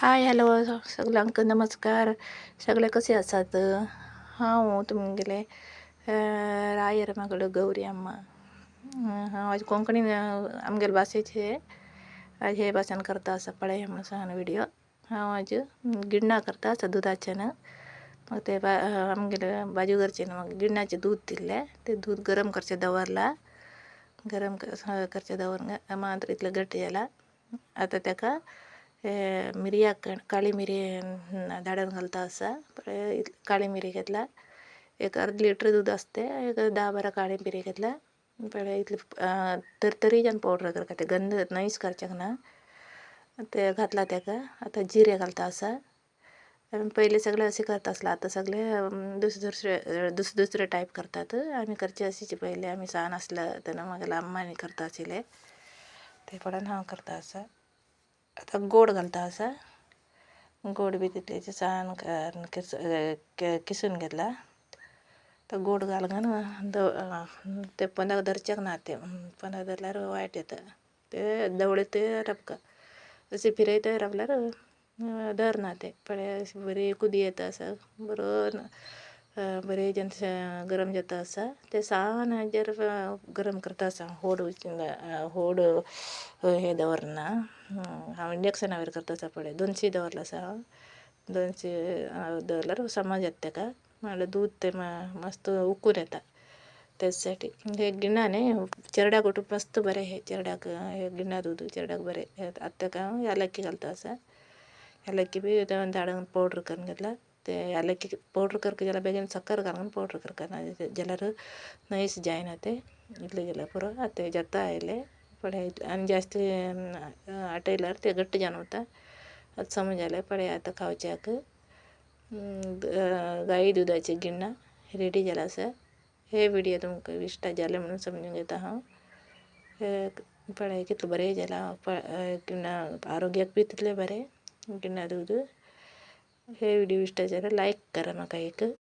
Hi hello सगळ्यांक नमस्कार. सगळे कसे आसात? हांव तुमगेले रायर मागड गौरी अम्मा. हांव आज कोंकणी आमगेले भाशेचे आज हे भाशेन करता आसा पळय म्हणून व्हिडिओ. हांव आज गिण्णा करता आसा दुधाचें. मग ते आमगेले बाजू घरचें मग गिण्णाचें दूध दिल्लें. ते दूध गरम करचें दवरला. गरम करचें दवरून मात्र इतलें घट्ट जाला. आता ताका मिरयां काळी मिरी धाडून घालता आसा. काळी मिरी घेतला. एक अर्ध लिटर दूध असते. एक 10-12 काळी मिरी घेतला. पळय इतली तरतरीच्यान पावडर करता. ते गंध नैस करचें ना. ते घातला ताका. आता जिरे घालता आसा. पहिले सगळे असे करता असला. आता सगळे दुसरे टाईप करतात. आम्ही करचे अशीच पहिले आम्ही सान असला तेन्ना म्हागेल्या अम्मानी करता आशिल्ले ते पळोवन हांव करता आसा. आता गोड घालता आसा. गोड बी तितलेचे सान किसून घेतला. तर गोड घालून ते पोंदाक धरचेक ना. ते पोंदाक धरल्यार वायट येता. ते दवळे ते रबका अशी फिरयता रावल्यार धरना ते. पळय बरी कुदी येता आसा. बरे गरम जाता आसा. ते सान हाजेर गरम करता आसा. होड हे दवरना. हांव इंडक्शनाचेर करता आसा पळय. 200 दवरला आसा हांव. 200 दवरल्यार समज येता ताका. म्हणल्यार दूध ते मस्त उकून येता. त्यासाठी हे गिण्णा न्ही चेरड्याक उठूक मस्त बरें. हे चेरड्याक हे गिण्णा दूध चेरड्याक बरें. आता ताका हांव यालक्की घालता आसा. यालक्की बी धाडून पावडर करून घेतला. ते यालक्की पावडर करता जाल्यार बेगीन साखर घालून पावडर करता जाल्यार नैस जायना ते. इतलें जाल्यार पुरो. आतां ते जाता आयलें. पळय आनी जास्त आटयल्यार ते घट्ट जावन वता. आतां समज जालें. पळय आतां खावच्याक गाई दुदाचें गिण्णा रेडी जाला आसा. हे व्हिडिओ तुमकां इश्ट जालें म्हणून समजून घेता हांव. पळय कितलें बरें जालां. गिण्णा आरोग्याक बी तितलें बरें गिण्णा दूद. हे व्हिडिओ इश्ट जाल्यार लायक करा म्हाका एक.